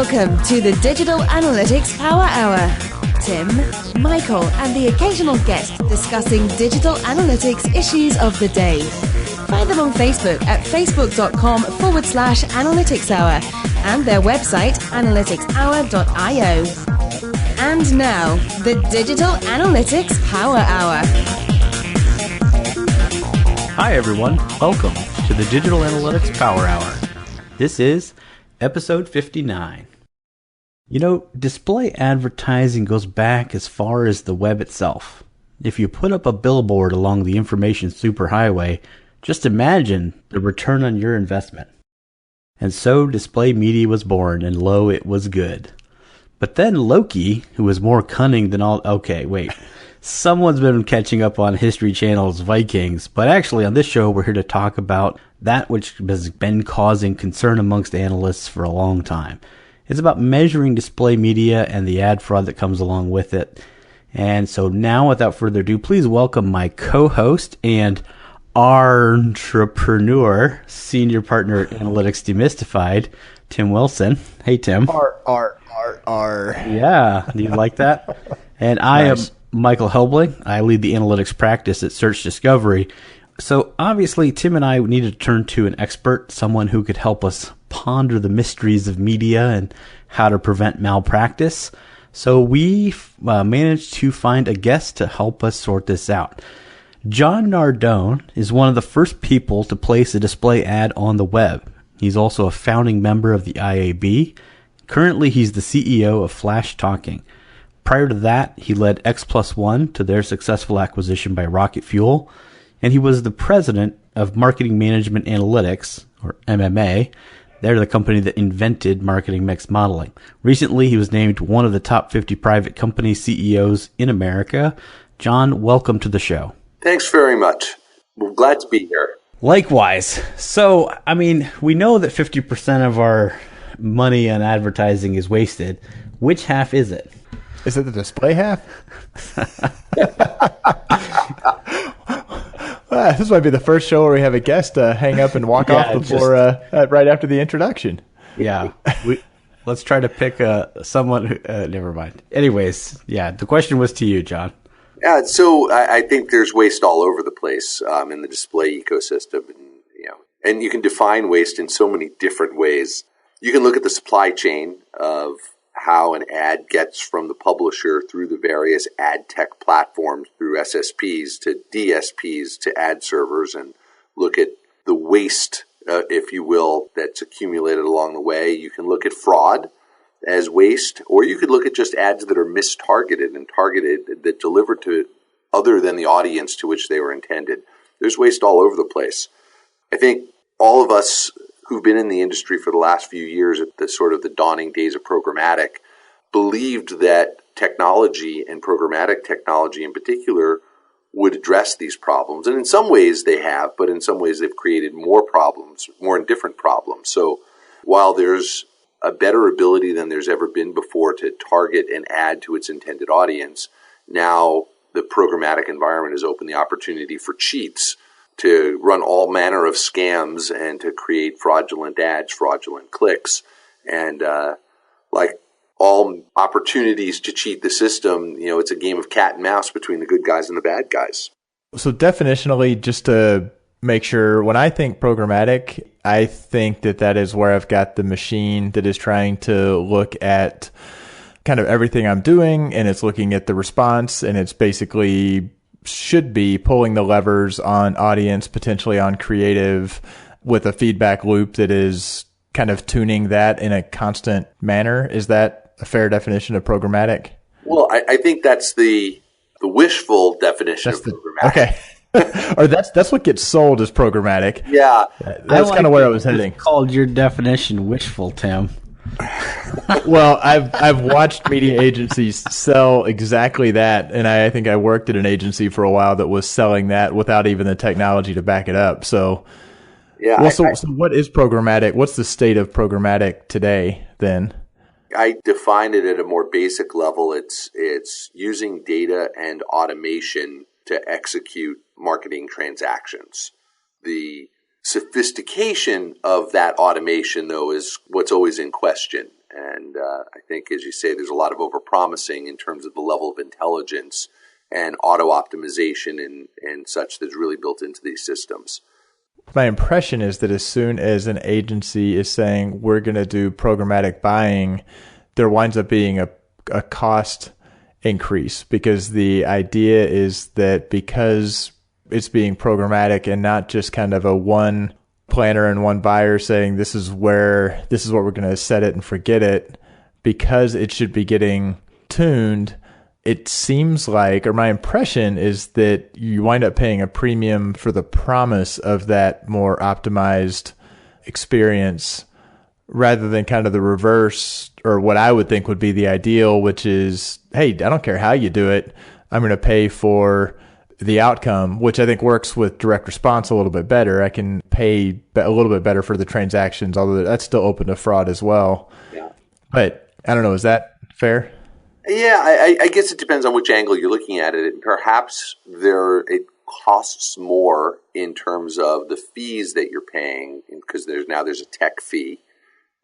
Welcome to the Digital Analytics Power Hour. Tim, Michael, and the occasional guest discussing digital analytics issues of the day. Find them on Facebook at facebook.com/analytics hour and their website analyticshour.io. And now, the Digital Analytics Power Hour. Hi everyone, welcome to the Digital Analytics Power Hour. This is episode 59. You know, display advertising goes back as far as the web itself. If you put up a billboard along the information superhighway, just imagine the return on your investment. And so display media was born, and lo, it was good. But then Loki, who was more cunning than all... Okay, wait. Someone's been catching up on History Channel's Vikings, but actually on this show we're here to talk about that which has been causing concern amongst analysts for a long time. It's about measuring display media and the ad fraud that comes along with it. And so now, without further ado, please welcome my co-host and entrepreneur, senior partner at Analytics Demystified, Tim Wilson. Hey, Tim. R. Yeah, do you like that? And I am Michael Helbling. I lead the analytics practice at Search Discovery. So obviously, Tim and I needed to turn to an expert, someone who could help us ponder the mysteries of media and how to prevent malpractice. So we managed to find a guest to help us sort this out. John Nardone is one of the first people to place a display ad on the web. He's also a founding member of the IAB. Currently, he's the CEO of Flash Talking. Prior to that, he led X+1 to their successful acquisition by Rocket Fuel, and he was the president of Marketing Management Analytics, or MMA. They're the company that invented marketing mix modeling. Recently, he was named one of the top 50 private company CEOs in America. John, welcome to the show. Thanks very much. We're glad to be here. Likewise. So, I mean, we know that 50% of our money on advertising is wasted. Which half is it? Is it the display half? This might be the first show where we have a guest hang up and walk off before right after the introduction. Yeah. Let's try to pick someone who, never mind. Anyways, yeah, the question was to you, John. Yeah, so I think there's waste all over the place in the display ecosystem, and you can define waste in so many different ways. You can look at the supply chain of how an ad gets from the publisher through the various ad tech platforms, through SSPs to DSPs to ad servers, and look at the waste, if you will, that's accumulated along the way. You can look at fraud as waste, or you could look at just ads that are mistargeted and targeted that deliver to other than the audience to which they were intended. There's waste all over the place. I think all of us who've been in the industry for the last few years at the sort of the dawning days of programmatic believed that technology and programmatic technology in particular would address these problems. And in some ways they have, but in some ways they've created more problems, more and different problems. So while there's a better ability than there's ever been before to target an ad to its intended audience, now the programmatic environment has opened the opportunity for cheats to run all manner of scams and to create fraudulent ads, fraudulent clicks. And like all opportunities to cheat the system, it's a game of cat and mouse between the good guys and the bad guys. So definitionally, just to make sure, when I think programmatic, I think that is where I've got the machine that is trying to look at kind of everything I'm doing, and it's looking at the response, and it's basically should be pulling the levers on audience, potentially on creative, with a feedback loop that is kind of tuning that in a constant manner. Is that a fair definition of programmatic? Well, I think that's the wishful definition of programmatic. Okay. Or that's what gets sold as programmatic. Yeah. That's kind of where I was heading. Called your definition wishful, Tim. Well, I've watched media agencies sell exactly that, and I think I worked at an agency for a while that was selling that without even the technology to back it up. So, yeah. Well, so what is programmatic? What's the state of programmatic today then? I define it at a more basic level. It's using data and automation to execute marketing transactions. The sophistication of that automation, though, is what's always in question. And I think, as you say, there's a lot of overpromising in terms of the level of intelligence and auto optimization and such that's really built into these systems. My impression is that as soon as an agency is saying we're going to do programmatic buying, there winds up being a cost increase, because the idea is that because it's being programmatic and not just kind of a one planner and one buyer saying this is what we're going to set it and forget it, because it should be getting tuned, it seems like, or my impression is that you wind up paying a premium for the promise of that more optimized experience rather than kind of the reverse, or what I would think would be the ideal, which is, hey, I don't care how you do it, I'm going to pay for the outcome, which I think works with direct response a little bit better. I can pay a little bit better for the transactions, although that's still open to fraud as well. Yeah. But I don't know, is that fair? Yeah, I guess it depends on which angle you're looking at it. Perhaps it costs more in terms of the fees that you're paying, because there's a tech fee,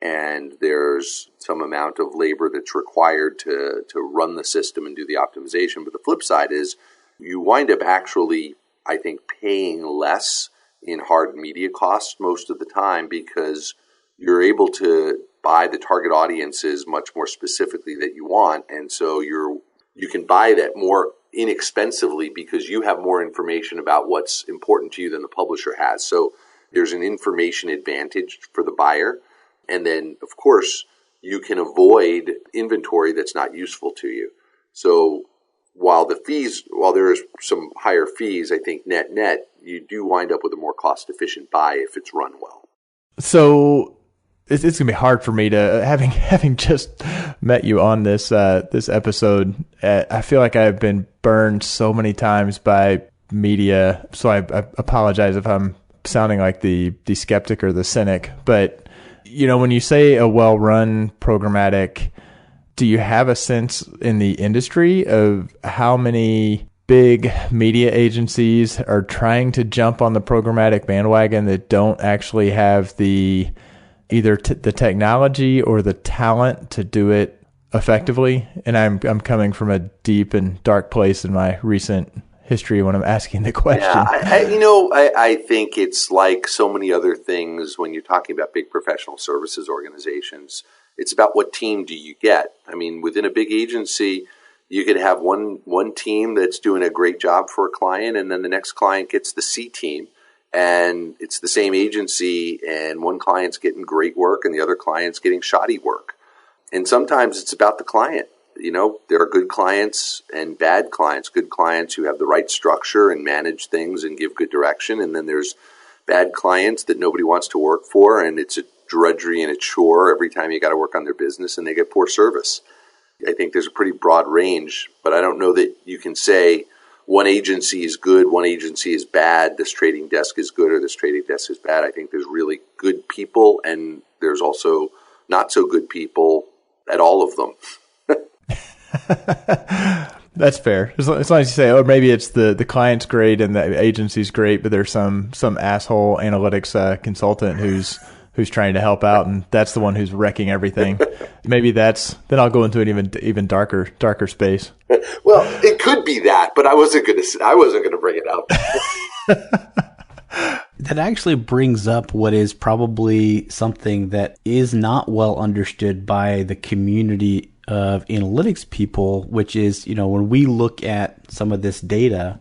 and there's some amount of labor that's required to run the system and do the optimization. But the flip side is you wind up actually, I think, paying less in hard media costs most of the time, because you're able to buy the target audiences much more specifically that you want. And so you can buy that more inexpensively because you have more information about what's important to you than the publisher has. So there's an information advantage for the buyer. And then, of course, you can avoid inventory that's not useful to you. So while there is some higher fees, I think net, you do wind up with a more cost-efficient buy if it's run well. So it's going to be hard for me to, having just met you on this episode, I feel like I've been burned so many times by media. So I apologize if I'm sounding like the skeptic or the cynic. But, when you say a well-run programmatic, do you have a sense in the industry of how many big media agencies are trying to jump on the programmatic bandwagon that don't actually have the technology or the talent to do it effectively? And I'm coming from a deep and dark place in my recent history when I'm asking the question. Yeah, I think it's like so many other things when you're talking about big professional services organizations. It's about what team do you get. I mean, within a big agency, you could have one team that's doing a great job for a client, and then the next client gets the C team. And it's the same agency, and one client's getting great work and the other client's getting shoddy work. And sometimes it's about the client. There are good clients and bad clients. Good clients who have the right structure and manage things and give good direction. And then there's bad clients that nobody wants to work for, and it's a drudgery and a chore every time you got to work on their business, and they get poor service. I think there's a pretty broad range, but I don't know that you can say one agency is good, one agency is bad, this trading desk is good, or this trading desk is bad. I think there's really good people, and there's also not so good people at all of them. That's fair. As long as you say, maybe it's the client's great and the agency's great, but there's some asshole analytics consultant who's trying to help out, and that's the one who's wrecking everything. Maybe then I'll go into an even darker space. Well, it could be that, but I wasn't going to bring it up. That actually brings up what is probably something that is not well understood by the community of analytics people, which is, when we look at some of this data,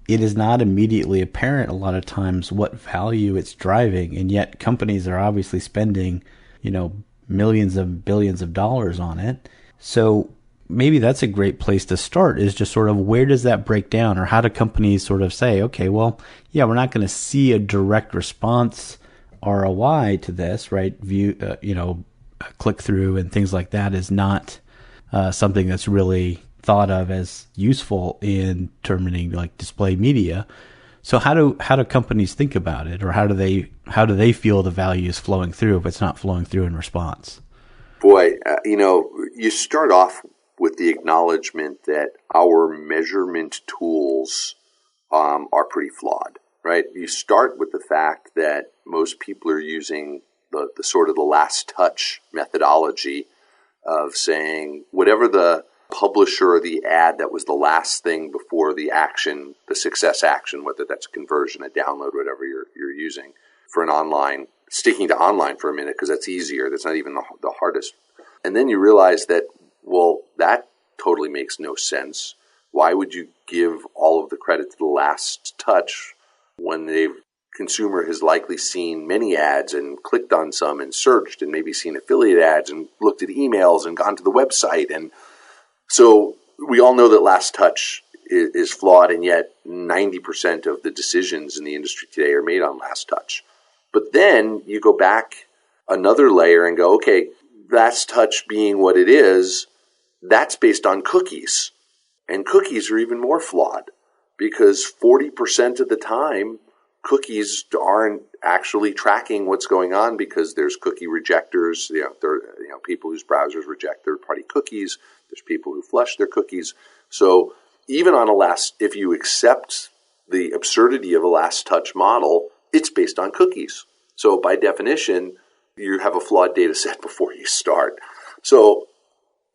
it is not immediately apparent a lot of times what value it's driving. And yet companies are obviously spending, millions of billions of dollars on it. So maybe that's a great place to start, is just sort of where does that break down, or how do companies sort of say, okay, well, yeah, we're not going to see a direct response ROI to this, right? Click through and things like that is not something that's really thought of as useful in determining like display media. So how do companies think about it, or how do they feel the value is flowing through if it's not flowing through in response? Boy, you start off with the acknowledgement that our measurement tools are pretty flawed, right? You start with the fact that most people are using the sort of the last touch methodology of saying whatever the publisher or the ad that was the last thing before the action, the success action, whether that's a conversion, a download, whatever you're using for an online, sticking to online for a minute because that's easier. That's not even the hardest. And then you realize that, well, that totally makes no sense. Why would you give all of the credit to the last touch when the consumer has likely seen many ads and clicked on some and searched and maybe seen affiliate ads and looked at emails and gone to the website? And so we all know that last touch is flawed, and yet 90% of the decisions in the industry today are made on last touch. But then you go back another layer and go, okay, last touch being what it is, that's based on cookies. And cookies are even more flawed because 40% of the time, cookies aren't actually tracking what's going on because there's cookie rejectors. People whose browsers reject third-party cookies. There's people who flush their cookies. So even on if you accept the absurdity of a last touch model, it's based on cookies. So by definition, you have a flawed data set before you start. So,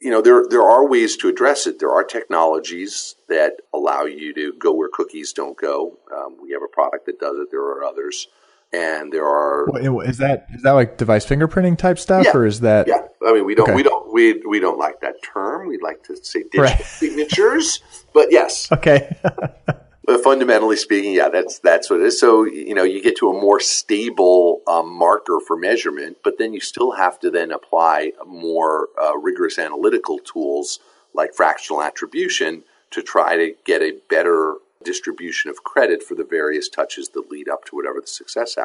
there are ways to address it. There are technologies that allow you to go where cookies don't go. We have a product that does it. There are others. And there are. Is that like device fingerprinting type stuff, or is that? Yeah, I mean we don't like that term. We'd like to say digital signatures, but yes. Okay. But fundamentally speaking, yeah, that's what it is. So you get to a more stable marker for measurement, but then you still have to then apply more rigorous analytical tools like fractional attribution to try to get a better distribution of credit for the various touches that lead up to whatever the success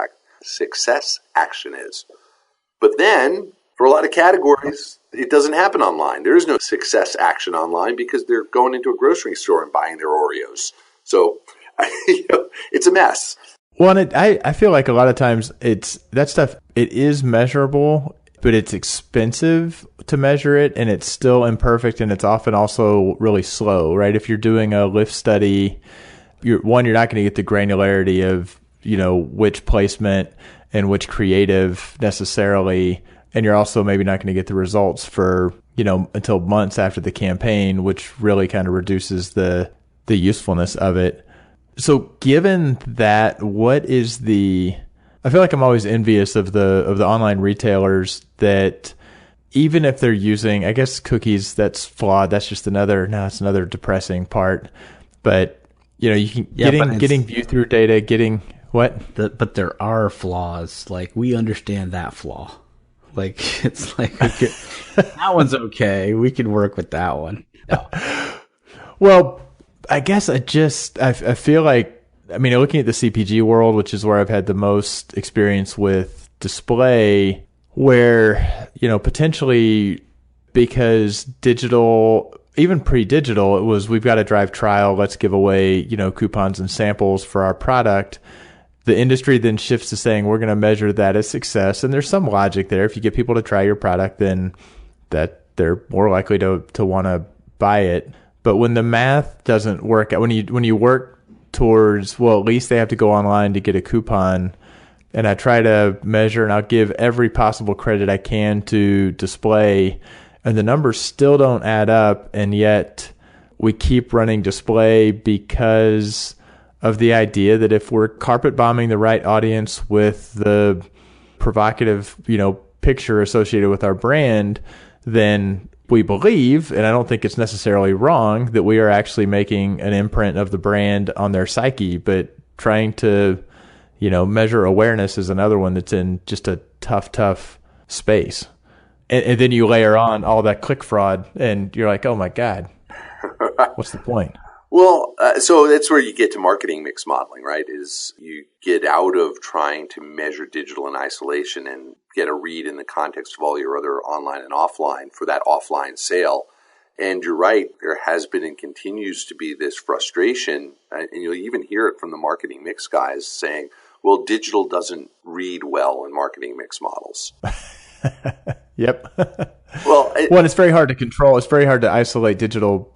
action is. But then, for a lot of categories, it doesn't happen online. There is no success action online because they're going into a grocery store and buying their Oreos. So, it's a mess. Well, and I feel like a lot of times that stuff, it is measurable, but it's expensive to measure it, and it's still imperfect, and it's often also really slow, right? If you're doing a lift study, you're not going to get the granularity of, which placement and which creative necessarily, and you're also maybe not going to get the results for, until months after the campaign, which really kind of reduces the usefulness of it. So given that, I feel like I'm always envious of the online retailers that even if they're using, I guess cookies, that's flawed. That's just another depressing part. But, you can, getting view through data, getting what? But there are flaws. Like, we understand that flaw. Like, it's like, that one's okay. We can work with that one. No. Well, I guess I feel like, looking at the CPG world, which is where I've had the most experience with display, where, potentially because digital, even pre-digital, it was, we've got to drive trial, let's give away, coupons and samples for our product. The industry then shifts to saying we're going to measure that as success. And there's some logic there. If you get people to try your product, then that they're more likely to want to buy it. But when the math doesn't work out, when you work towards, well, at least they have to go online to get a coupon, and I try to measure, and I'll give every possible credit I can to display, and the numbers still don't add up, and yet we keep running display because of the idea that if we're carpet bombing the right audience with the provocative, picture associated with our brand, then we believe, and I don't think it's necessarily wrong, that we are actually making an imprint of the brand on their psyche, but trying to, measure awareness is another one that's in just a tough space. And then you layer on all that click fraud, and you're like, oh my God, what's the point? Well, so that's where you get to marketing mix modeling, right? Is you get out of trying to measure digital in isolation and get a read in the context of all your other online and offline for that offline sale. And you're right, there has been and continues to be this frustration, and you'll even hear it from the marketing mix guys saying, well, digital doesn't read well in marketing mix models. Yep. Well, Well, it's very hard to control. It's very hard to isolate digital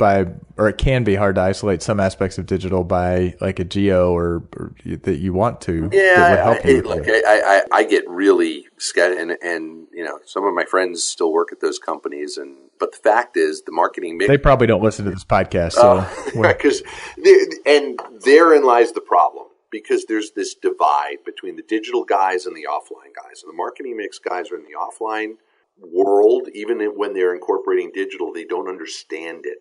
or it can be hard to isolate some aspects of digital by like a geo or that you want to. Yeah, that would help you. Look, I get really scared, and some of my friends still work at those companies, but the fact is, the marketing mix. They probably don't listen to this podcast, so because therein lies the problem. Because there's this divide between the digital guys and the offline guys. And the marketing mix guys are in the offline world. Even when they're incorporating digital, they don't understand it.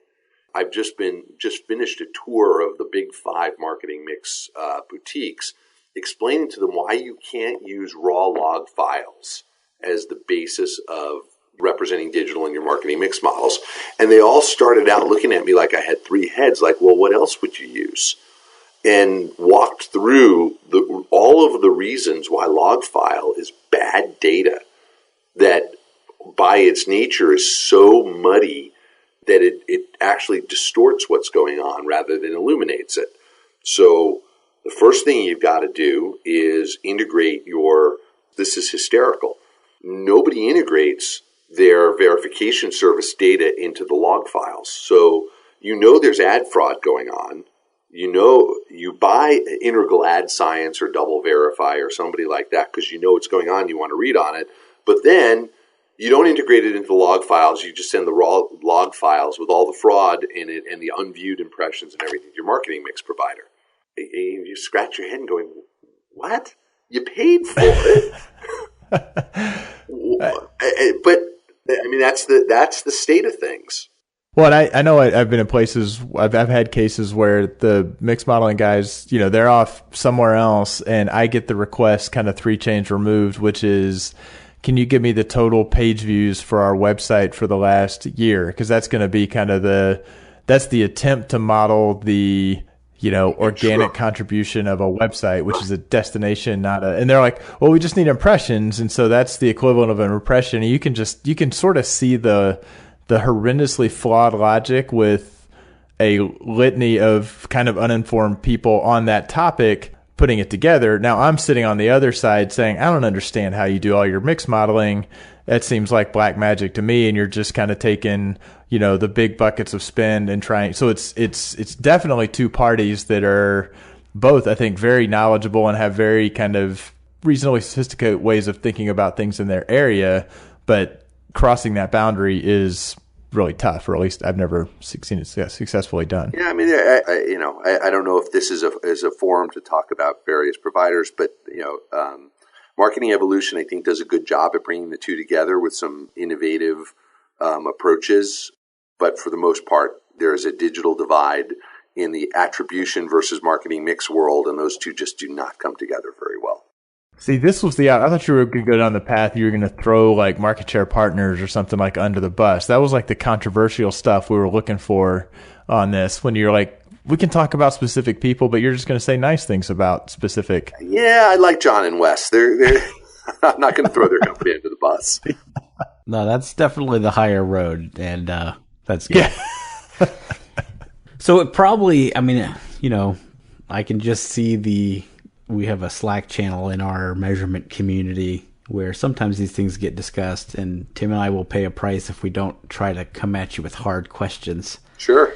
I've just finished a tour of the big 5 marketing mix boutiques, explaining to them why you can't use raw log files as the basis of representing digital in your marketing mix models. And they all started out looking at me like I had 3 heads, like, well, what else would you use? And walked through all of the reasons why log file is bad data, that by its nature is so muddy that it actually distorts what's going on rather than illuminates it. So the first thing you've got to do is integrate this is hysterical. Nobody integrates their verification service data into the log files. So there's ad fraud going on. You buy Integral Ad Science or Double Verify or somebody like that because you know what's going on, you want to read on it. But then you don't integrate it into the log files. You just send the raw log files with all the fraud in it and the unviewed impressions and everything to your marketing mix provider. And you scratch your head and going, what? You paid for it? But, I mean, that's the state of things. Well, and I know I've been in places, I've had cases where the mixed modeling guys, they're off somewhere else and I get the request kind of 3 chains removed, which is, can you give me the total page views for our website for the last year? Because that's going to be kind of that's the attempt to model the, organic contribution of a website, which is a destination, and they're like, well, we just need impressions. And so that's the equivalent of an impression. And you can sort of see the horrendously flawed logic with a litany of kind of uninformed people on that topic putting it together. Now I'm sitting on the other side saying, I don't understand how you do all your mix modeling. That seems like black magic to me. And you're just kind of taking, the big buckets of spend and trying. So it's definitely 2 parties that are both, I think, very knowledgeable and have very kind of reasonably sophisticated ways of thinking about things in their area. But crossing that boundary is really tough, or at least I've never seen it successfully done. Yeah, I mean, I don't know if this is a forum to talk about various providers, but Marketing Evolution, I think, does a good job at bringing the 2 together with some innovative approaches. But for the most part, there is a digital divide in the attribution versus marketing mix world, and those 2 just do not come together very well. See, this was I thought you were going to go down the path you were going to throw like market share partners or something like under the bus. That was like the controversial stuff we were looking for on this, when you're like, we can talk about specific people, but you're just going to say nice things about specific. Yeah, I like John and Wes. They're I'm not going to throw their company under the bus. No, that's definitely the higher road, and that's good. Yeah. So it probably, I mean, I can just see we have a Slack channel in our measurement community where sometimes these things get discussed, and Tim and I will pay a price if we don't try to come at you with hard questions. Sure.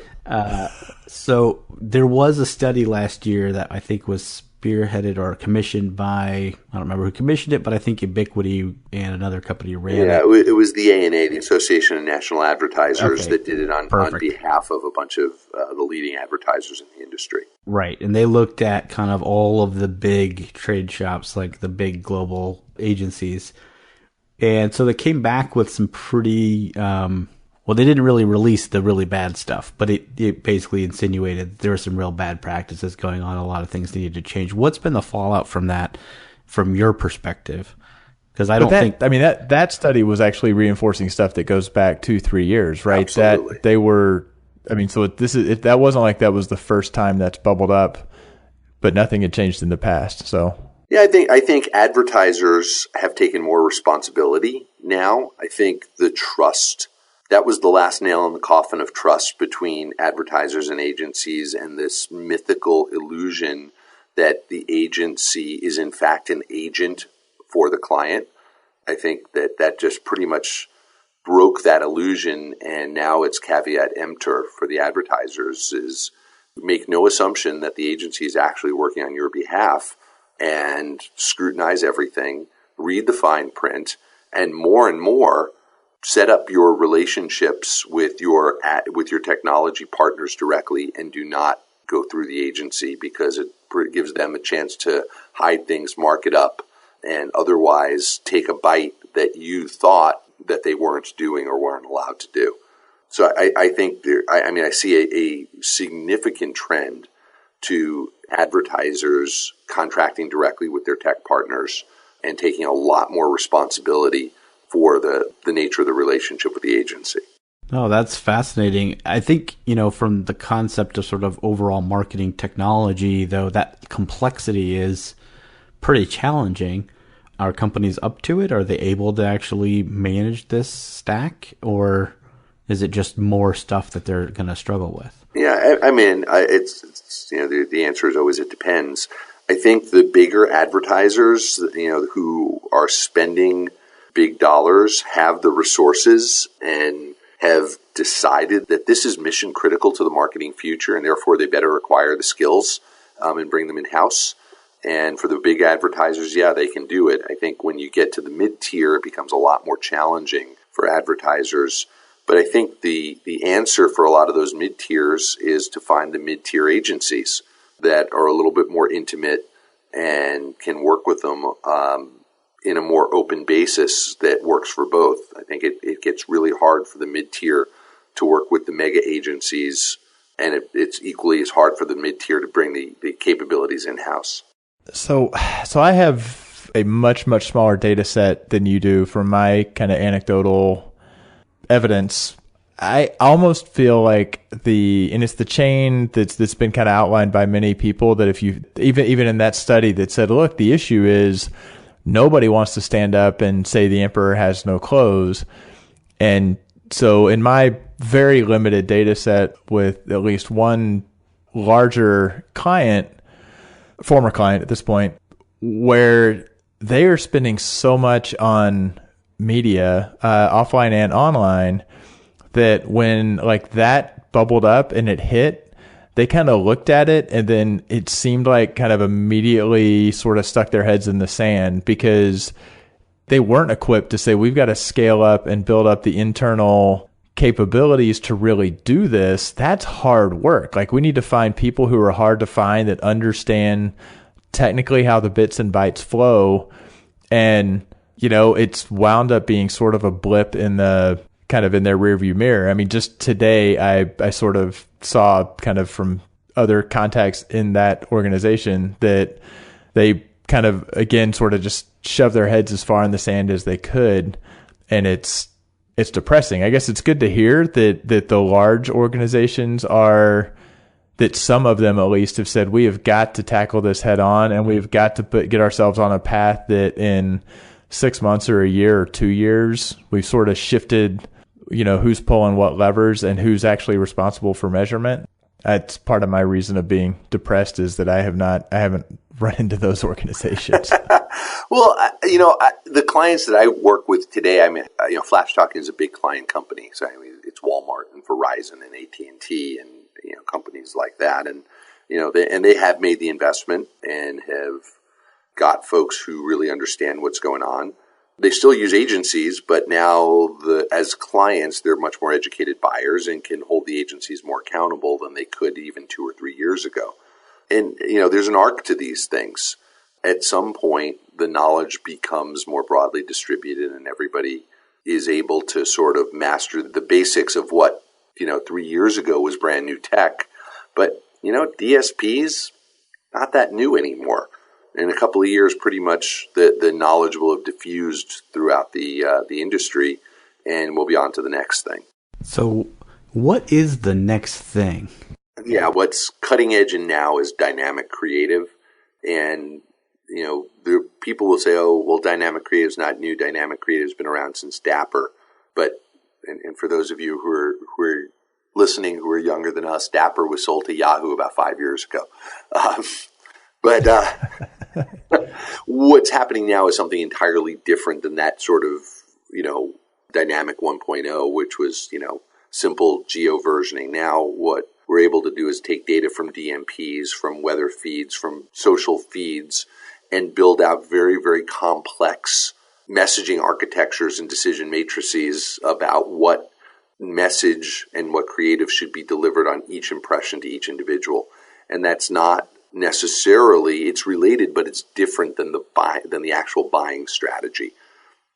So there was a study last year that I think was spearheaded or commissioned by, I don't remember who commissioned it, but I think Ubiquity and another company ran it. Yeah, it was the ANA, the Association of National Advertisers, that did it on behalf of a bunch of the leading advertisers in the industry. Right, and they looked at kind of all of the big trade shops, like the big global agencies. And so they came back with some pretty, well, they didn't really release the really bad stuff, but it basically insinuated there were some real bad practices going on. A lot of things needed to change. What's been the fallout from that, from your perspective? Because I don't think... I mean, that study was actually reinforcing stuff that goes back 2-3 years, right? Absolutely. That they were... I mean, so that wasn't like that was the first time that's bubbled up, but nothing had changed in the past, so... Yeah, I think advertisers have taken more responsibility now. I think the trust... That was the last nail in the coffin of trust between advertisers and agencies, and this mythical illusion that the agency is in fact an agent for the client. I think that just pretty much broke that illusion, and now it's caveat emptor for the advertisers is make no assumption that the agency is actually working on your behalf, and scrutinize everything, read the fine print, and more set up your relationships with your technology partners directly, and do not go through the agency, because it gives them a chance to hide things, mark it up, and otherwise take a bite that you thought that they weren't doing or weren't allowed to do. So I think I see a significant trend to advertisers contracting directly with their tech partners and taking a lot more responsibility for the nature of the relationship with the agency. Oh, that's fascinating. I think, from the concept of sort of overall marketing technology, though, that complexity is pretty challenging. Are companies up to it? Are they able to actually manage this stack? Or is it just more stuff that they're going to struggle with? Yeah, it's the answer is always it depends. I think the bigger advertisers, who are spending big dollars, have the resources and have decided that this is mission critical to the marketing future, and therefore they better acquire the skills and bring them in-house. And for the big advertisers, yeah, they can do it. I think when you get to the mid-tier, it becomes a lot more challenging for advertisers. But I think the answer for a lot of those mid-tiers is to find the mid-tier agencies that are a little bit more intimate and can work with them in a more open basis that works for both. I think it gets really hard for the mid-tier to work with the mega agencies, and it's equally as hard for the mid-tier to bring the capabilities in-house. So I have a much, much smaller data set than you do from my kind of anecdotal evidence. I almost feel like and it's the chain that's been kind of outlined by many people, that if you, even in that study that said, look, the issue is nobody wants to stand up and say the emperor has no clothes. And so in my very limited data set with at least one larger client, former client at this point, where they are spending so much on media, offline and online, that when like that bubbled up and it hit, they kind of looked at it, and then it seemed like kind of immediately sort of stuck their heads in the sand, because they weren't equipped to say, we've got to scale up and build up the internal capabilities to really do this. That's hard work. Like, we need to find people who are hard to find that understand technically how the bits and bytes flow. And, it's wound up being sort of a blip in the kind of in their rearview mirror. I mean, just today, I sort of saw kind of from other contacts in that organization that they kind of, again, sort of just shoved their heads as far in the sand as they could. And it's depressing. I guess it's good to hear that the large organizations that some of them at least have said, we have got to tackle this head on, and we've got to get ourselves on a path that in 6 months or a year or 2 years, we've sort of shifted, who's pulling what levers and who's actually responsible for measurement. That's part of my reason of being depressed, is that I haven't run into those organizations. Well, the clients that I work with today, Flash Talk is a big client company. So it's Walmart and Verizon and AT&T and companies like that, and they have made the investment and have got folks who really understand what's going on. They still use agencies, but now as clients, they're much more educated buyers and can hold the agencies more accountable than they could even 2 or 3 years ago. And, there's an arc to these things. At some point, the knowledge becomes more broadly distributed, and everybody is able to sort of master the basics of what, 3 years ago was brand new tech. But, DSPs, not that new anymore. In a couple of years, pretty much the knowledge will have diffused throughout the industry, and we'll be on to the next thing. So what is the next thing? Yeah, what's cutting edge and now is dynamic creative. And, people will say, oh, well, dynamic creative is not new. Dynamic creative has been around since Dapper. But, and for those of you who are listening who are younger than us, Dapper was sold to Yahoo about 5 years ago. But what's happening now is something entirely different than that sort of, Dynamic 1.0, which was, simple geo-versioning. Now what we're able to do is take data from DMPs, from weather feeds, from social feeds, and build out very, very complex messaging architectures and decision matrices about what message and what creative should be delivered on each impression to each individual. And that's not necessarily, it's related, but it's different than the actual buying strategy.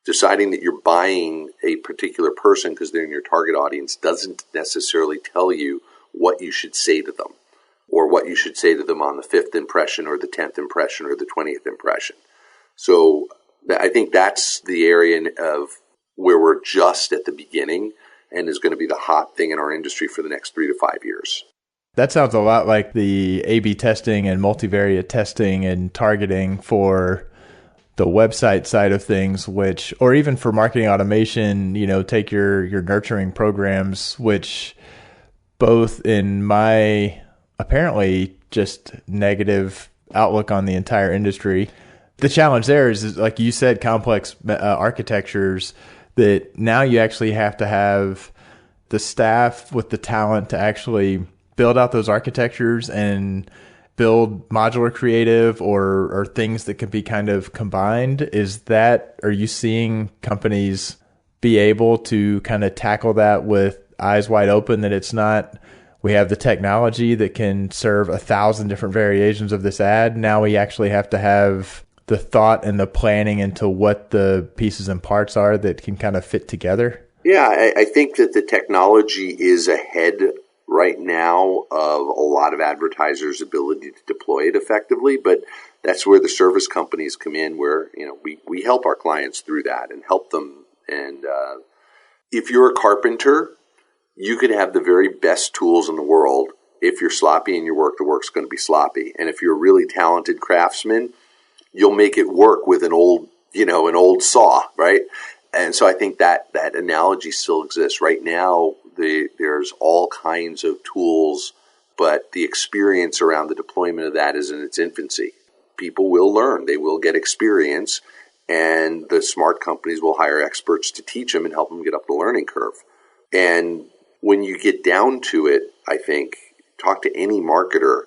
Deciding that you're buying a particular person because they're in your target audience doesn't necessarily tell you what you should say to them, or what you should say to them on the 5th impression or the 10th impression or the 20th impression. So I think that's the area of where we're just at the beginning and is going to be the hot thing in our industry for the next 3 to 5 years. That sounds a lot like the A/B testing and multivariate testing and targeting for the website side of things, which, or even for marketing automation, take your nurturing programs, which both in my apparently just negative outlook on the entire industry. The challenge there is like you said, complex architectures that now you actually have to have the staff with the talent to actually build out those architectures and build modular creative or things that can be kind of combined. Are you seeing companies be able to kind of tackle that with eyes wide open, that it's not, we have the technology that can serve 1,000 different variations of this ad. Now we actually have to have the thought and the planning into what the pieces and parts are that can kind of fit together? Yeah, I think that the technology is ahead right now of a lot of advertisers' ability to deploy it effectively, but that's where the service companies come in, where we help our clients through that and help them. And if you're a carpenter, you could have the very best tools in the world. If you're sloppy in your work, the work's going to be sloppy. And if you're a really talented craftsman, you'll make it work with an old saw, right? And so I think that analogy still exists. Right now, there's all kinds of tools, but the experience around the deployment of that is in its infancy. People will learn. They will get experience, and the smart companies will hire experts to teach them and help them get up the learning curve. And when you get down to it, I think, talk to any marketer,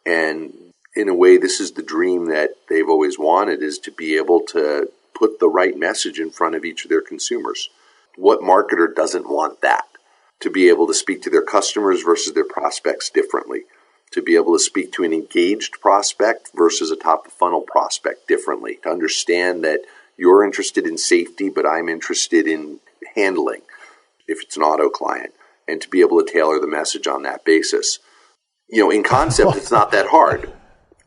and in a way, this is the dream that they've always wanted, is to be able to put the right message in front of each of their consumers. What marketer doesn't want that? To be able to speak to their customers versus their prospects differently. To be able to speak to an engaged prospect versus a top-of-funnel prospect differently. To understand that you're interested in safety, but I'm interested in handling, if it's an auto client. And to be able to tailor the message on that basis. In concept, it's not that hard.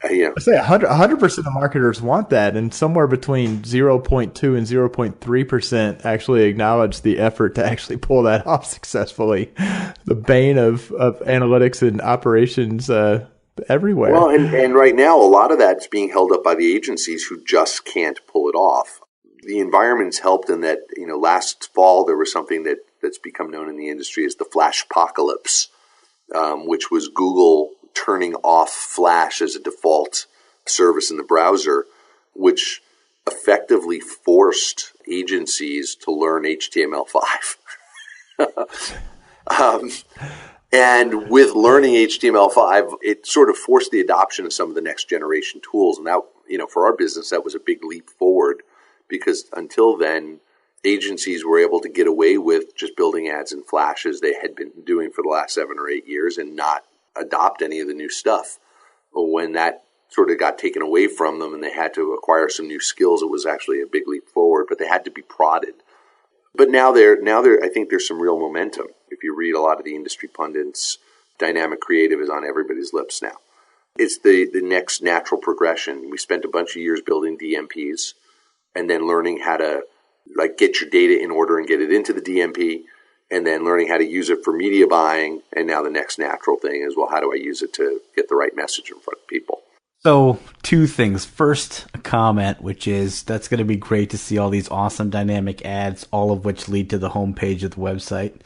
I say 100% of marketers want that, and somewhere between 0.2 and 0.3% actually acknowledge the effort to actually pull that off successfully. The bane of analytics and operations everywhere. Well, and right now, a lot of that's being held up by the agencies who just can't pull it off. The environment's helped in that, last fall there was something that's become known in the industry as the Flashpocalypse, which was Google turning off Flash as a default service in the browser, which effectively forced agencies to learn HTML5. And with learning HTML5, it sort of forced the adoption of some of the next generation tools. And that, for our business, that was a big leap forward, because until then, agencies were able to get away with just building ads in Flash as they had been doing for the last 7 or 8 years and not adopt any of the new stuff. But when that sort of got taken away from them and they had to acquire some new skills, it was actually a big leap forward, but they had to be prodded. But now I think there's some real momentum. If you read a lot of the industry pundits, dynamic creative is on everybody's lips now. It's the next natural progression. We spent a bunch of years building DMPs and then learning how to get your data in order and get it into the DMP, and then learning how to use it for media buying. And now the next natural thing is, well, how do I use it to get the right message in front of people? So 2 things. First, a comment, which is that's going to be great to see all these awesome dynamic ads, all of which lead to the homepage of the website.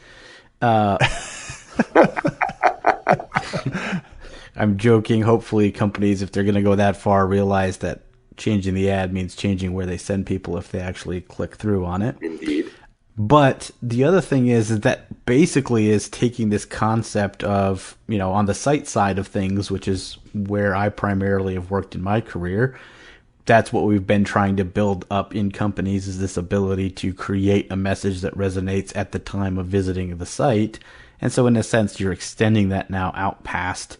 I'm joking. Hopefully companies, if they're going to go that far, realize that changing the ad means changing where they send people if they actually click through on it. Indeed. But the other thing is that basically is taking this concept of, on the site side of things, which is where I primarily have worked in my career. That's what we've been trying to build up in companies, is this ability to create a message that resonates at the time of visiting the site. And so in a sense, you're extending that now out past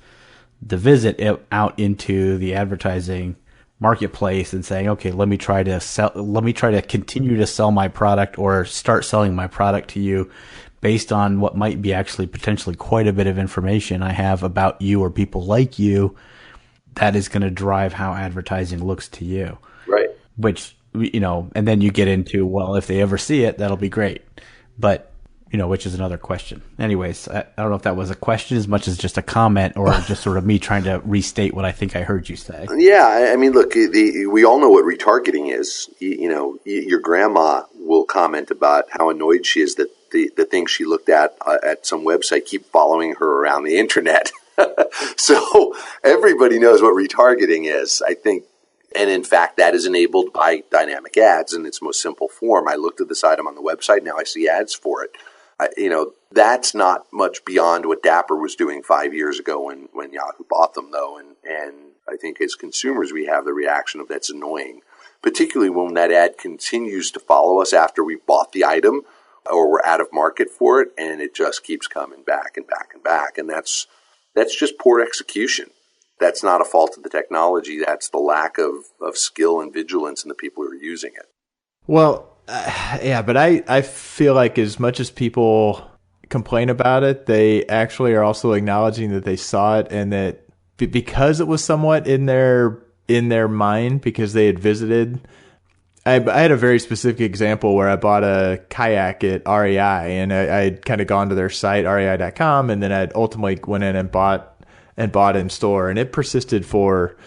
the visit, out into the advertising marketplace and saying, okay, let me try to continue to sell my product or start selling my product to you based on what might be actually potentially quite a bit of information I have about you or people like you. That is going to drive how advertising looks to you. Right. Which, and then you get into, well, if they ever see it, that'll be great. But, which is another question. Anyways, I don't know if that was a question as much as just a comment or just sort of me trying to restate what I think I heard you say. Yeah. I mean, look, we all know what retargeting is. Your grandma will comment about how annoyed she is that the things she looked at some website keep following her around the internet. So everybody knows what retargeting is, I think. And in fact, that is enabled by dynamic ads in its most simple form. I looked at this item on the website. Now I see ads for it. That's not much beyond what Dapper was doing 5 years ago when Yahoo bought them, though. And I think as consumers, we have the reaction of that's annoying, particularly when that ad continues to follow us after we bought the item or we're out of market for it, and it just keeps coming back and back and back. And that's just poor execution. That's not a fault of the technology. That's the lack of skill and vigilance in the people who are using it. Well, yeah, but I feel like as much as people complain about it, they actually are also acknowledging that they saw it and that because it was somewhat in their mind because they had visited. I had a very specific example where I bought a kayak at REI, and I had kind of gone to their site, rei.com, and then I'd ultimately went in and bought in store, and it persisted for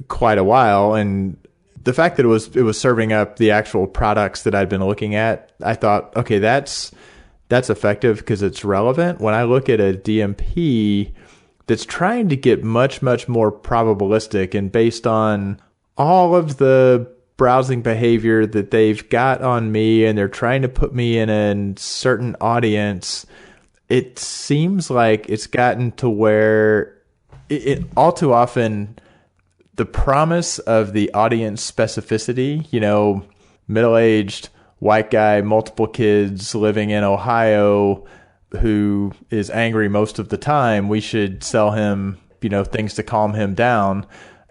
quite a while. And the fact that it was serving up the actual products that I'd been looking at, I thought, okay, that's effective because it's relevant. When I look at a DMP that's trying to get much, much more probabilistic and based on all of the browsing behavior that they've got on me, and they're trying to put me in a certain audience, it seems like it's gotten to where it all too often the promise of the audience specificity, middle-aged white guy, multiple kids living in Ohio who is angry most of the time, we should sell him, things to calm him down.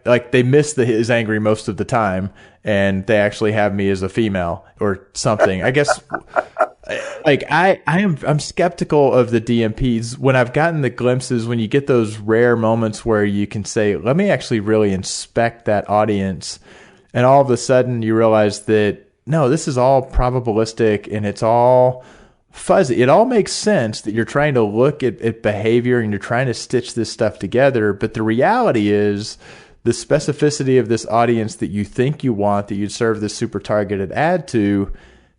Like they miss is angry most of the time, and they actually have me as a female or something. I guess like I'm skeptical of the DMPs when I've gotten the glimpses, when you get those rare moments where you can say, let me actually really inspect that audience. And all of a sudden you realize that no, this is all probabilistic and it's all fuzzy. It all makes sense that you're trying to look at behavior and you're trying to stitch this stuff together. But the reality is the specificity of this audience that you think you want, that you'd serve this super targeted ad to,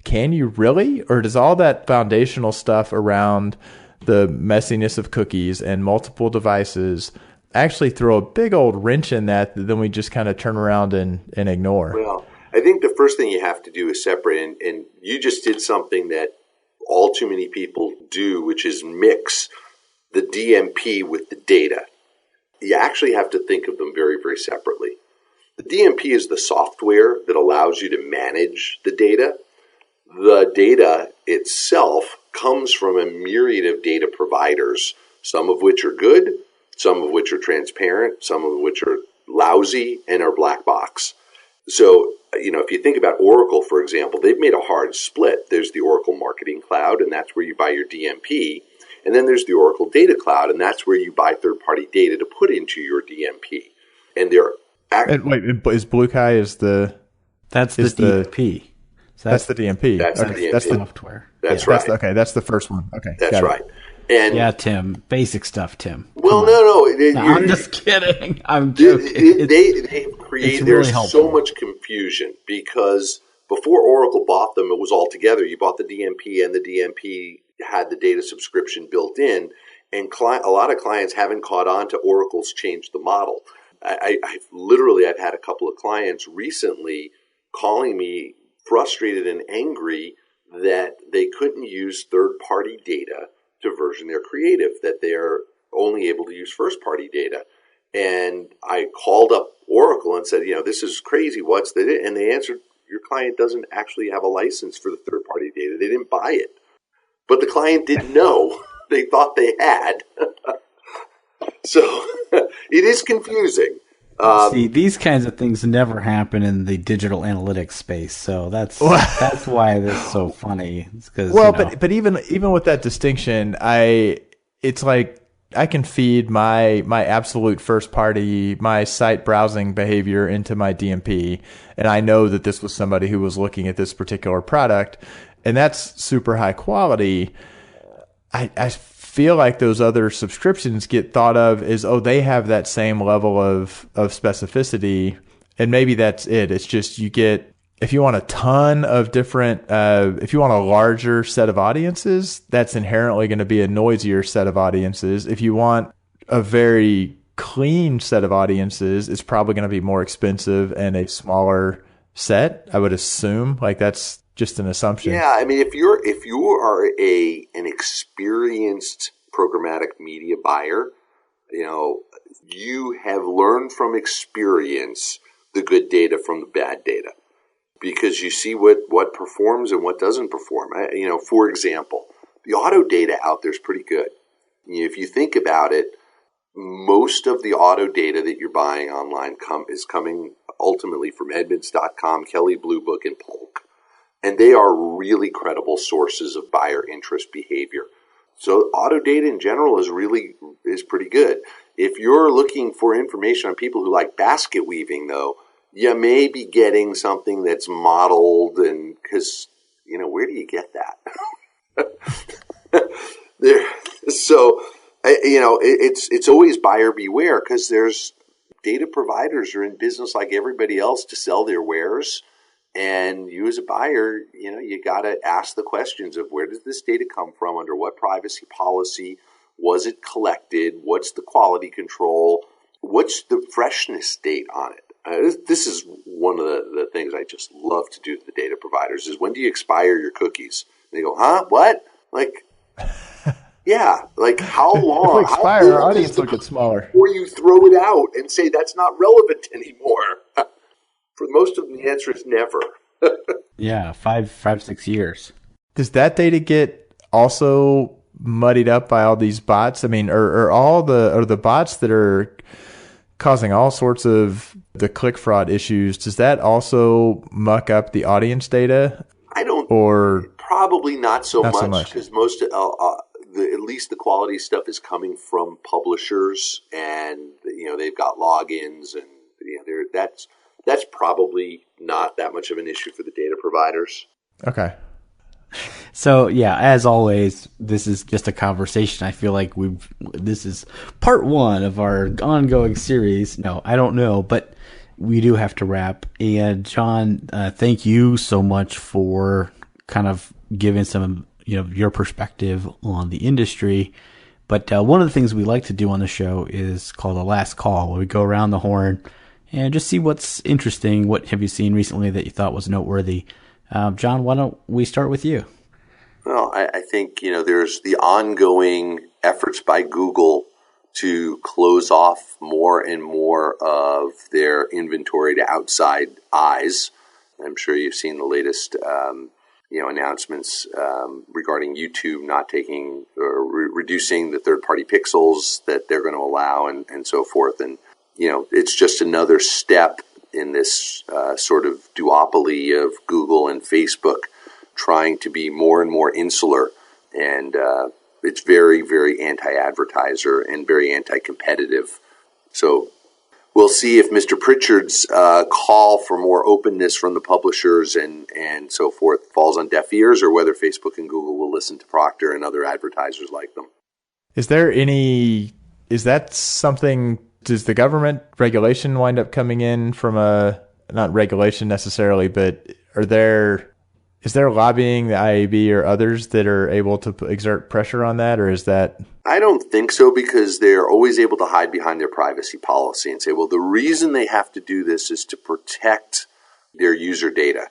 can you really? Or does all that foundational stuff around the messiness of cookies and multiple devices actually throw a big old wrench in that then we just kind of turn around and ignore? Well, I think the first thing you have to do is separate, and you just did something that all too many people do, which is mix the DMP with the data. You actually have to think of them very, very separately. The DMP is the software that allows you to manage the data. The data itself comes from a myriad of data providers, some of which are good, some of which are transparent, some of which are lousy and are black box. So, if you think about Oracle, for example, they've made a hard split. There's the Oracle Marketing Cloud, and that's where you buy your DMP. And then there's the Oracle Data Cloud, and that's where you buy third-party data to put into your DMP. And they're is BlueKai That's the DMP. That's the DMP. That's okay. the DMP. That's the software. That's right. That's the first one. Okay, that's right. And yeah, Tim, basic stuff, Tim. Well, no. I'm just kidding. I'm joking. There's so much confusion because before Oracle bought them, it was all together. You bought the DMP, and the DMP had the data subscription built in, and a lot of clients haven't caught on to Oracle's changed the model. I've had a couple of clients recently calling me frustrated and angry that they couldn't use third-party data to version their creative, that they're only able to use first-party data. And I called up Oracle and said, this is crazy. What's the? And they answered, your client doesn't actually have a license for the third-party data. They didn't buy it. But the client didn't know. They thought they had. So it is confusing. See, these kinds of things never happen in the digital analytics space, so that's why this is so funny. But even with that distinction, it's like I can feed my absolute first party, my site browsing behavior into my DMP, and I know that this was somebody who was looking at this particular product, and that's super high quality. I feel like those other subscriptions get thought of as, they have that same level of specificity, and maybe that's it. It's just if you want a ton of different, if you want a larger set of audiences, that's inherently going to be a noisier set of audiences. If you want a very clean set of audiences, it's probably going to be more expensive and a smaller set, I would assume. Like that's just an assumption. Yeah, I mean, if you are an experienced programmatic media buyer, you have learned from experience the good data from the bad data, because you see what performs and what doesn't perform. For example, the auto data out there is pretty good. If you think about it, most of the auto data that you're buying online is coming ultimately from Edmunds.com, Kelley Blue Book, and Polk. And they are really credible sources of buyer interest behavior. So auto data in general is pretty good. If you're looking for information on people who like basket weaving, though, you may be getting something that's modeled, and because where do you get that? It's always buyer beware, because there's data providers are in business like everybody else to sell their wares. And you as a buyer, you got to ask the questions of, where does this data come from? Under what privacy policy was it collected? What's the quality control? What's the freshness date on it? This is one of the things I just love to do to the data providers is, when do you expire your cookies? And they go, huh? What? Like, yeah, like how long? If we expire, our audience will get smaller. Before you throw it out and say that's not relevant anymore. For most of them, the answer is never. Yeah, 5-6 years. Does that data get also muddied up by all these bots? I mean, are the bots that are causing all sorts of the click fraud issues, does that also muck up the audience data? Probably not so much, because most at least the quality stuff is coming from publishers, and they've got logins, and that's probably not that much of an issue for the data providers. Okay. So, yeah, as always, this is just a conversation. I feel like this is part one of our ongoing series. No, I don't know, but we do have to wrap. And John, thank you so much for kind of giving some, your perspective on the industry. But one of the things we like to do on the show is called a last call, where we go around the horn and just see what's interesting. What have you seen recently that you thought was noteworthy? John, why don't we start with you? Well, I think, there's the ongoing efforts by Google to close off more and more of their inventory to outside eyes. I'm sure you've seen the latest, announcements regarding YouTube not taking or reducing the third-party pixels that they're going to allow, and so forth. And, it's just another step in this sort of duopoly of Google and Facebook trying to be more and more insular, and it's very, very anti-advertiser and very anti-competitive. So we'll see if Mr. Pritchard's call for more openness from the publishers and so forth falls on deaf ears, or whether Facebook and Google will listen to Procter and other advertisers like them. Is that something, does the government regulation wind up coming in from not regulation necessarily, but is there lobbying, the IAB or others, that are able to exert pressure on that, or is that? I don't think so, because they're always able to hide behind their privacy policy and say, well, the reason they have to do this is to protect their user data.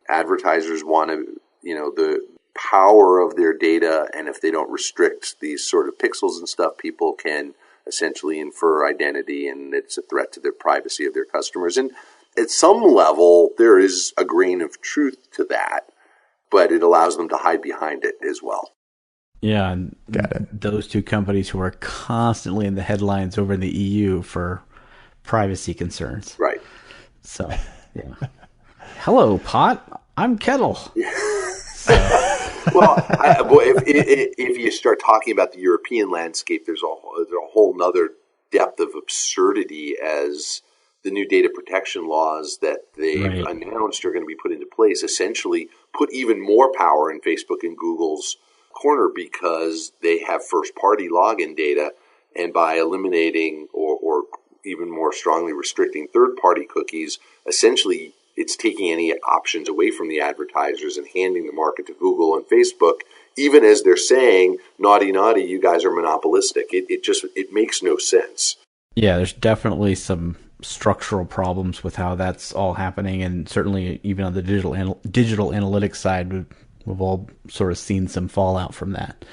Advertisers want to the power of their data, and if they don't restrict these sort of pixels and stuff, people can essentially infer identity, and it's a threat to the privacy of their customers. And at some level, there is a grain of truth to that, but it allows them to hide behind it as well. Yeah, and those two companies who are constantly in the headlines over in the EU for privacy concerns. Right. So, yeah. Hello, pot. I'm Kettle. Well, if you start talking about the European landscape, there's a whole nother depth of absurdity as the new data protection laws that they've announced are going to be put into place essentially put even more power in Facebook and Google's corner because they have first-party login data, and by eliminating or even more strongly restricting third-party cookies, essentially it's taking any options away from the advertisers and handing the market to Google and Facebook, even as they're saying, naughty, naughty, you guys are monopolistic. It makes no sense. Yeah, there's definitely some structural problems with how that's all happening, and certainly even on the digital analytics side, we've all sort of seen some fallout from that.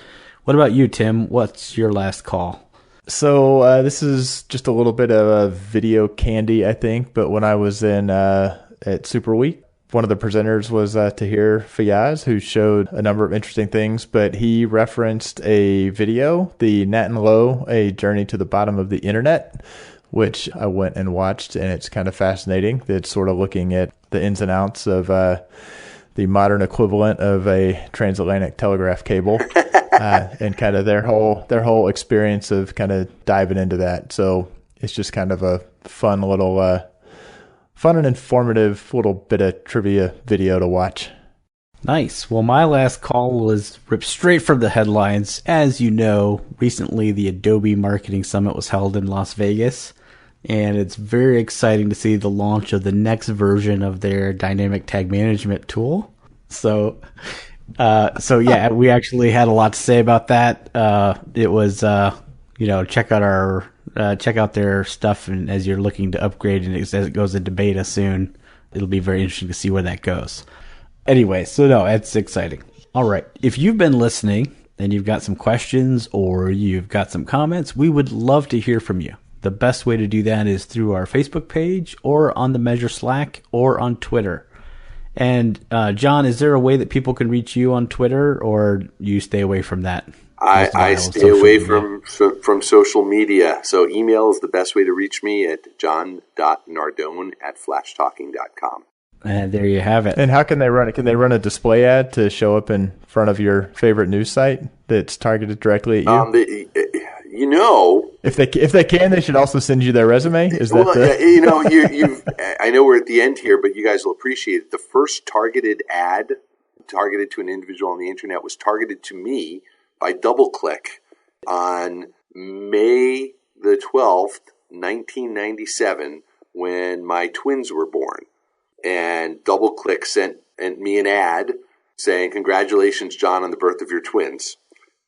What about you, Tim? What's your last call? So this is just a little bit of a video candy, I think, but when I was at Super Week, one of the presenters was Tahir Fayaz, who showed a number of interesting things, but he referenced a video, the Nat and Low, A Journey to the Bottom of the Internet, which I went and watched, and it's kind of fascinating. It's sort of looking at the ins and outs of the modern equivalent of a transatlantic telegraph cable, and kind of their whole experience of kind of diving into that. So it's just kind of a fun and informative little bit of trivia video to watch. Nice. Well, my last call was ripped straight from the headlines. As you know, recently the Adobe Marketing Summit was held in Las Vegas, and it's very exciting to see the launch of the next version of their dynamic tag management tool. So yeah, we actually had a lot to say about that. It was, check out their stuff, and as you're looking to upgrade and as it goes into beta soon, it'll be very interesting to see where that goes. Anyway, so no, it's exciting. All right. If you've been listening and you've got some questions or you've got some comments, we would love to hear from you. The best way to do that is through our Facebook page or on the Measure Slack or on Twitter. And John, is there a way that people can reach you on Twitter, or you stay away from that? I stay away from social media. So email is the best way to reach me at john.nardone@flashtalking.com. And there you have it. And how can they run it? Can they run a display ad to show up in front of your favorite news site that's targeted directly at you? If they can, they should also send you their resume. Is that I know we're at the end here, but you guys will appreciate it. The first targeted ad targeted to an individual on the internet was targeted to me by DoubleClick on May the 12th, 1997, when my twins were born. And DoubleClick sent me an ad saying, "Congratulations, John, on the birth of your twins."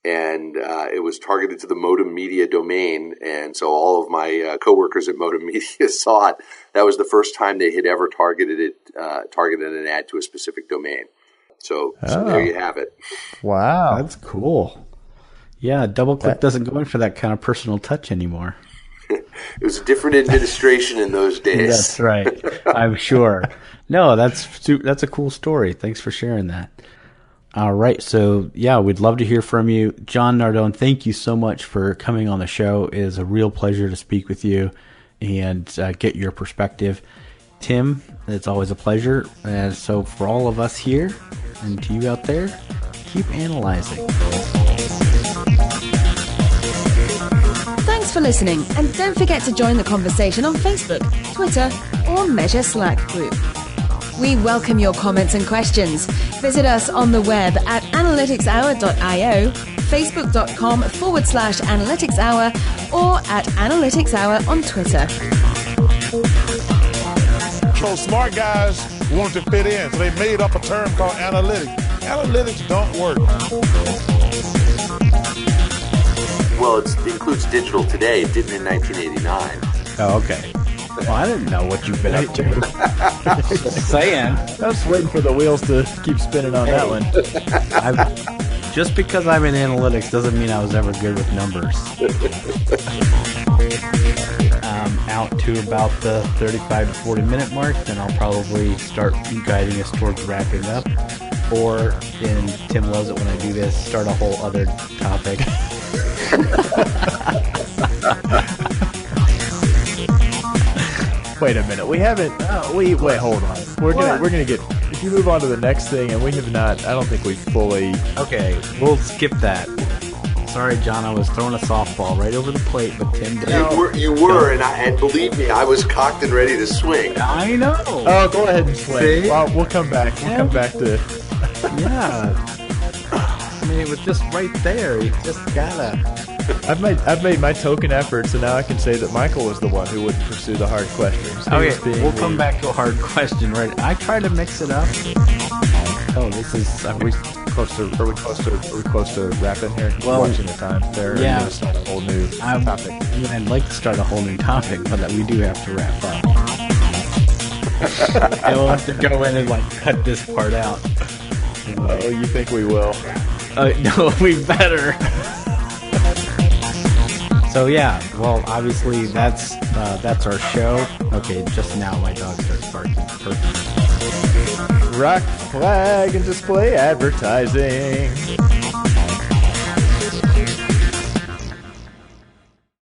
And it was targeted to the Modem Media domain. And so all of my coworkers at Modem Media saw it. That was the first time they had ever targeted an ad to a specific domain. So there you have it. Wow. That's cool. Yeah, DoubleClick doesn't go in for that kind of personal touch anymore. It was a different administration in those days. That's right. I'm sure. No, that's a cool story. Thanks for sharing that. All right. So, yeah, we'd love to hear from you. John Nardone, thank you so much for coming on the show. It is a real pleasure to speak with you and get your perspective. Tim, it's always a pleasure. And so for all of us here and to you out there, keep analyzing. Thanks for listening, and don't forget to join the conversation on Facebook, Twitter, or Measure Slack group. We welcome your comments and questions. Visit us on the web at analyticshour.io, facebook.com/analyticshour, or at analyticshour on Twitter. So smart guys wanted to fit in, so they made up a term called analytics. Analytics don't work. Well, it includes digital today. It didn't in 1989. Oh, okay. Well, I didn't know what you've been up to. Just saying. I was waiting for the wheels to keep spinning on that one. Just because I'm in analytics doesn't mean I was ever good with numbers. Out to about the 35 to 40 minute mark, then I'll probably start guiding us towards wrapping up. Or, and Tim loves it when I do this, start a whole other topic. Wait a minute, we haven't. Wait, hold on. We're gonna get. If you move on to the next thing, and we have not. I don't think we fully. Okay, we'll skip that. Sorry, John, I was throwing a softball right over the plate, but Tim did. You were, and believe me, I was cocked and ready to swing. I know. Oh, go ahead and swing. Well, we'll come back. We'll come back to. Yeah. I mean, it was just right there. You just gotta. I've made my token effort, so now I can say that Michael was the one who would pursue the hard questions. Okay, we'll come back to a hard question, right? I try to mix it up. Oh, this is. Are we close to wrapping here? Well, watching the time there. Yeah. Gonna start a whole new topic. I'd like to start a whole new topic, but that we do have to wrap up. And we'll have to go in and cut this part out. Oh, you think we will? No, we better. So yeah, well, obviously that's our show. Okay, just now my dog starts barking. Perfect. Rock, flag, and display advertising.